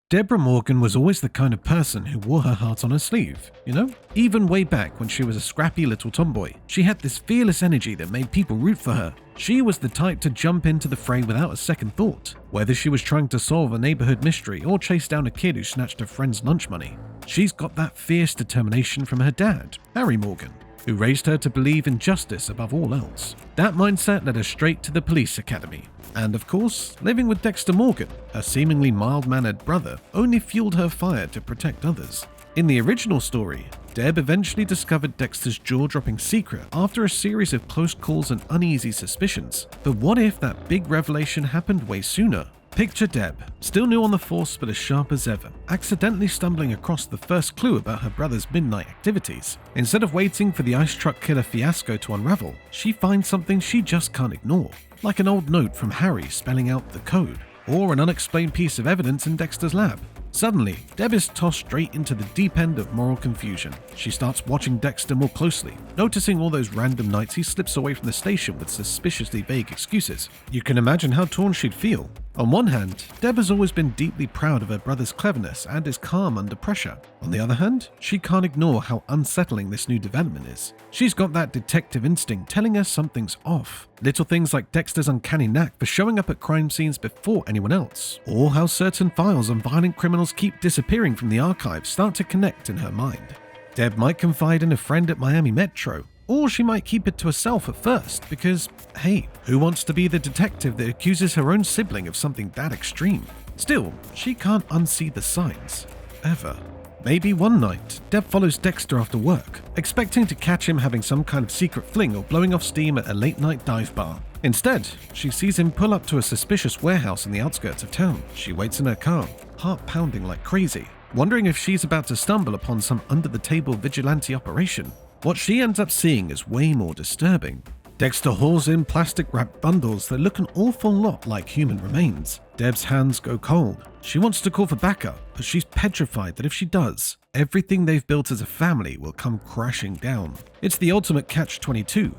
Debra Morgan was always the kind of person who wore her heart on her sleeve, you know? Even way back when she was a scrappy little tomboy, she had this fearless energy that made people root for her. She was the type to jump into the fray without a second thought, whether she was trying to solve a neighborhood mystery or chase down a kid who snatched a friend's lunch money. She's got that fierce determination from her dad, Harry Morgan, who raised her to believe in justice above all else. That mindset led her straight to the police academy. And of course, living with Dexter Morgan, her seemingly mild-mannered brother, only fueled her fire to protect others. In the original story, Deb eventually discovered Dexter's jaw-dropping secret after a series of close calls and uneasy suspicions. But what if that big revelation happened way sooner? Picture Deb, still new on the force but as sharp as ever, accidentally stumbling across the first clue about her brother's midnight activities. Instead of waiting for the ice truck killer fiasco to unravel, she finds something she just can't ignore, like an old note from Harry spelling out the code, or an unexplained piece of evidence in Dexter's lab. Suddenly, Deb is tossed straight into the deep end of moral confusion. She starts watching Dexter more closely, noticing all those random nights he slips away from the station with suspiciously vague excuses. You can imagine how torn she'd feel. On one hand, Deb has always been deeply proud of her brother's cleverness and is calm under pressure. On the other hand, she can't ignore how unsettling this new development is. She's got that detective instinct telling her something's off. Little things like Dexter's uncanny knack for showing up at crime scenes before anyone else, or how certain files on violent criminals keep disappearing from the archives start to connect in her mind. Deb might confide in a friend at Miami Metro, or she might keep it to herself at first because, hey, who wants to be the detective that accuses her own sibling of something that extreme? Still, she can't unsee the signs. Ever. Maybe one night, Deb follows Dexter after work, expecting to catch him having some kind of secret fling or blowing off steam at a late-night dive bar. Instead, she sees him pull up to a suspicious warehouse in the outskirts of town. She waits in her car, heart pounding like crazy, wondering if she's about to stumble upon some under-the-table vigilante operation. What she ends up seeing is way more disturbing. Dexter hauls in plastic-wrapped bundles that look an awful lot like human remains. Deb's hands go cold. She wants to call for backup, but she's petrified that if she does, everything they've built as a family will come crashing down. It's the ultimate catch-22.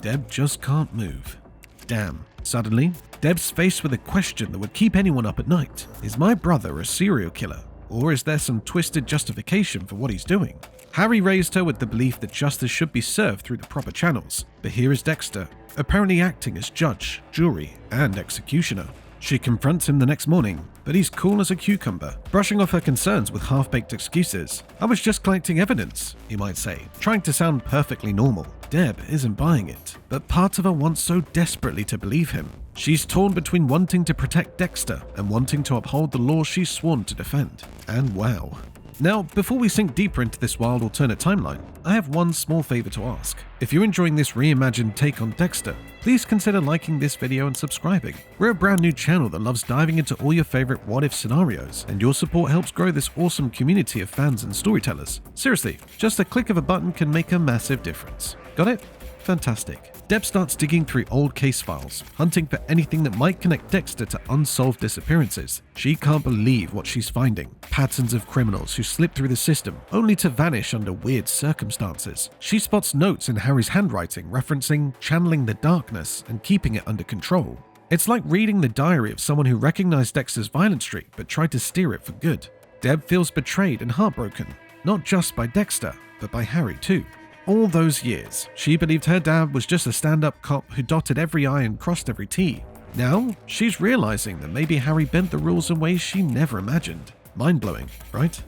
Deb just can't move. Damn. Suddenly, Deb's faced with a question that would keep anyone up at night. Is my brother a serial killer? Or is there some twisted justification for what he's doing? Harry raised her with the belief that justice should be served through the proper channels, but here is Dexter, apparently acting as judge, jury, and executioner. She confronts him the next morning, but he's cool as a cucumber, brushing off her concerns with half-baked excuses. I was just collecting evidence, he might say, trying to sound perfectly normal. Deb isn't buying it, but part of her wants so desperately to believe him. She's torn between wanting to protect Dexter and wanting to uphold the laws she's sworn to defend. And wow. Now, before we sink deeper into this wild alternate timeline, I have one small favor to ask. If you're enjoying this reimagined take on Dexter, please consider liking this video and subscribing. We're a brand new channel that loves diving into all your favorite what-if scenarios, and your support helps grow this awesome community of fans and storytellers. Seriously, just a click of a button can make a massive difference. Got it? Fantastic. Deb starts digging through old case files, hunting for anything that might connect Dexter to unsolved disappearances. She can't believe what she's finding. Patterns of criminals who slip through the system, only to vanish under weird circumstances. She spots notes in Harry's handwriting referencing channeling the darkness and keeping it under control. It's like reading the diary of someone who recognized Dexter's violent streak but tried to steer it for good. Deb feels betrayed and heartbroken, not just by Dexter, but by Harry too. All those years, she believed her dad was just a stand-up cop who dotted every I and crossed every T. Now, she's realizing that maybe Harry bent the rules in ways she never imagined. Mind-blowing, right?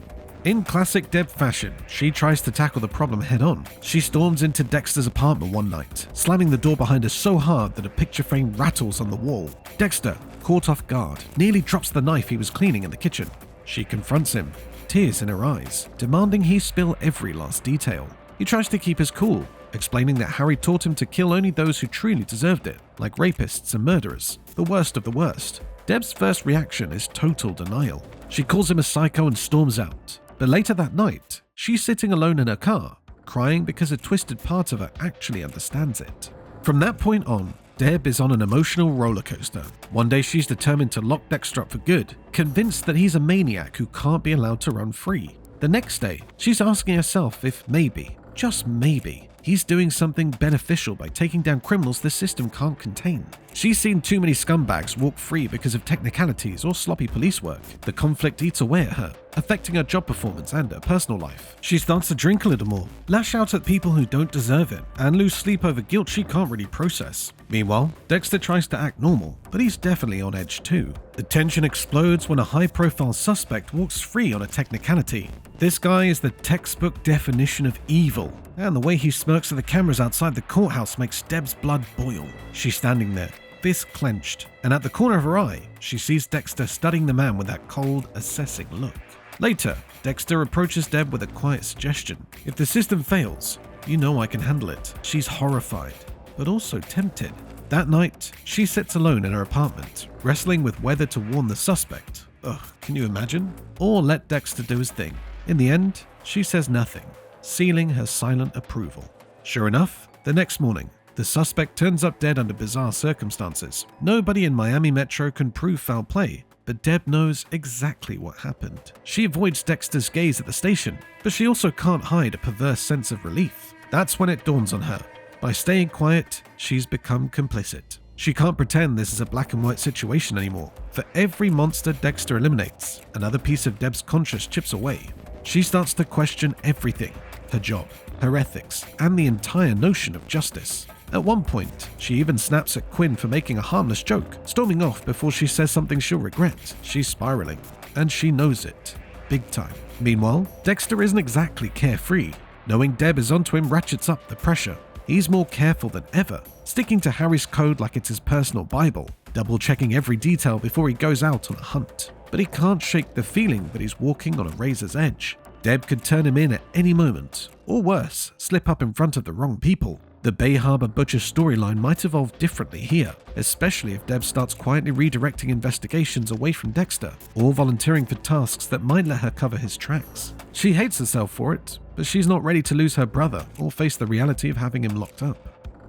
In classic Deb fashion, she tries to tackle the problem head-on. She storms into Dexter's apartment one night, slamming the door behind her so hard that a picture frame rattles on the wall. Dexter, caught off guard, nearly drops the knife he was cleaning in the kitchen. She confronts him, tears in her eyes, demanding he spill every last detail. He tries to keep his cool, explaining that Harry taught him to kill only those who truly deserved it, like rapists and murderers, the worst of the worst. Deb's first reaction is total denial. She calls him a psycho and storms out. But later that night, she's sitting alone in her car, crying because a twisted part of her actually understands it. From that point on, Deb is on an emotional roller coaster. One day she's determined to lock Dexter up for good, convinced that he's a maniac who can't be allowed to run free. The next day, she's asking herself if maybe, just maybe, He's doing something beneficial by taking down criminals the system can't contain. She's seen too many scumbags walk free because of technicalities or sloppy police work. The conflict eats away at her, affecting her job performance and her personal life. She starts to drink a little more, lash out at people who don't deserve it, and lose sleep over guilt she can't really process. Meanwhile, Dexter tries to act normal, but he's definitely on edge too. The tension explodes when a high-profile suspect walks free on a technicality. This guy is the textbook definition of evil, and the way he smirks at the cameras outside the courthouse makes Deb's blood boil. She's standing there, fist clenched, and at the corner of her eye, she sees Dexter studying the man with that cold, assessing look. Later, Dexter approaches Deb with a quiet suggestion. If the system fails, you know I can handle it. She's horrified, but also tempted. That night, she sits alone in her apartment, wrestling with whether to warn the suspect. Ugh, can you imagine? Or let Dexter do his thing. In the end, she says nothing, sealing her silent approval. Sure enough, the next morning, the suspect turns up dead under bizarre circumstances. Nobody in Miami Metro can prove foul play, but Deb knows exactly what happened. She avoids Dexter's gaze at the station, but she also can't hide a perverse sense of relief. That's when it dawns on her. By staying quiet, she's become complicit. She can't pretend this is a black and white situation anymore. For every monster Dexter eliminates, another piece of Deb's conscience chips away. She starts to question everything: her job, her ethics, and the entire notion of justice. At one point, she even snaps at Quinn for making a harmless joke, storming off before she says something she'll regret. She's spiraling, and she knows it. Big time. Meanwhile, Dexter isn't exactly carefree. Knowing Deb is onto him ratchets up the pressure. He's more careful than ever, sticking to Harry's code like it's his personal Bible, double-checking every detail before he goes out on a hunt. But he can't shake the feeling that he's walking on a razor's edge. Deb could turn him in at any moment, or worse, slip up in front of the wrong people. The Bay Harbor Butcher storyline might evolve differently here, especially if Deb starts quietly redirecting investigations away from Dexter, or volunteering for tasks that might let her cover his tracks. She hates herself for it, but she's not ready to lose her brother or face the reality of having him locked up.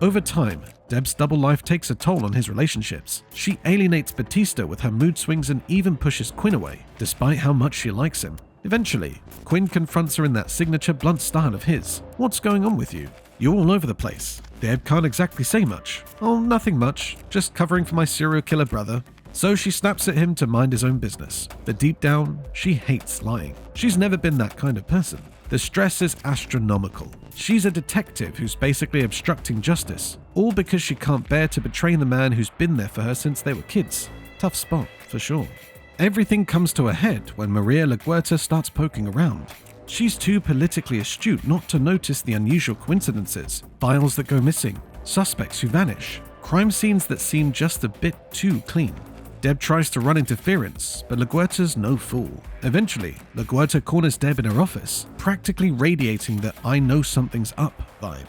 Over time, Deb's double life takes a toll on his relationships. She alienates Batista with her mood swings and even pushes Quinn away, despite how much she likes him. Eventually, Quinn confronts her in that signature blunt style of his. "What's going on with you? You're all over the place." Deb can't exactly say much. "Oh, nothing much, just covering for my serial killer brother." So she snaps at him to mind his own business. But deep down, she hates lying. She's never been that kind of person. The stress is astronomical. She's a detective who's basically obstructing justice, all because she can't bear to betray the man who's been there for her since they were kids. Tough spot, for sure. Everything comes to a head when Maria LaGuerta starts poking around. She's too politically astute not to notice the unusual coincidences, files that go missing, suspects who vanish, crime scenes that seem just a bit too clean. Deb tries to run interference, but LaGuerta's no fool. Eventually, LaGuerta corners Deb in her office, practically radiating the "I know something's up" vibe.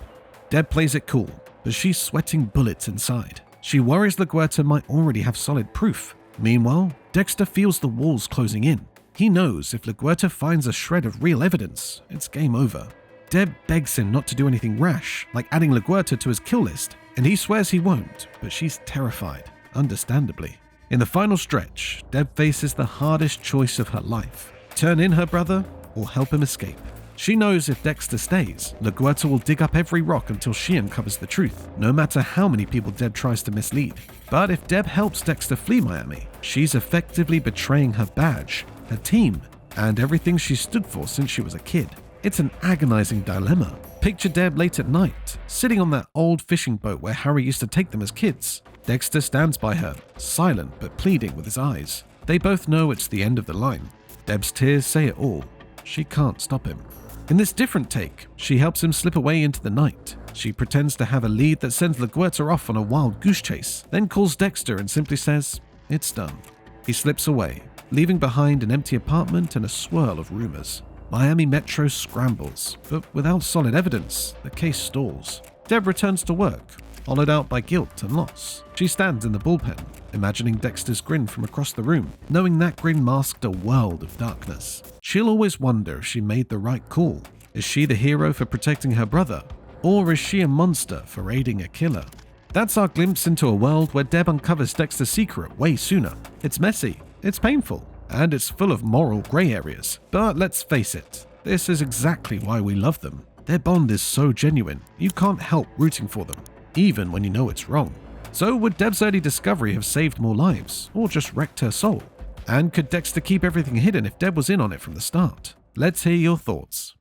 Deb plays it cool, but she's sweating bullets inside. She worries LaGuerta might already have solid proof. Meanwhile, Dexter feels the walls closing in. He knows if LaGuerta finds a shred of real evidence, it's game over. Deb begs him not to do anything rash, like adding LaGuerta to his kill list, and he swears he won't, but she's terrified, understandably. In the final stretch, Deb faces the hardest choice of her life: turn in her brother or help him escape. She knows if Dexter stays, LaGuerta will dig up every rock until she uncovers the truth, no matter how many people Deb tries to mislead. But if Deb helps Dexter flee Miami, she's effectively betraying her badge, her team, and everything she stood for since she was a kid. It's an agonizing dilemma. Picture Deb late at night, sitting on that old fishing boat where Harry used to take them as kids. Dexter stands by her, silent but pleading with his eyes. They both know it's the end of the line. Deb's tears say it all. She can't stop him. In this different take, she helps him slip away into the night. She pretends to have a lead that sends LaGuerta off on a wild goose chase, then calls Dexter and simply says, "It's done." He slips away, leaving behind an empty apartment and a swirl of rumors. Miami Metro scrambles, but without solid evidence, the case stalls. Deb returns to work, hollowed out by guilt and loss. She stands in the bullpen, imagining Dexter's grin from across the room, knowing that grin masked a world of darkness. She'll always wonder if she made the right call. Is she the hero for protecting her brother? Or is she a monster for aiding a killer? That's our glimpse into a world where Deb uncovers Dexter's secret way sooner. It's messy, it's painful, and it's full of moral grey areas. But let's face it, this is exactly why we love them. Their bond is so genuine, you can't help rooting for them, even when you know it's wrong. So would Deb's early discovery have saved more lives, or just wrecked her soul? And could Dexter keep everything hidden if Deb was in on it from the start? Let's hear your thoughts.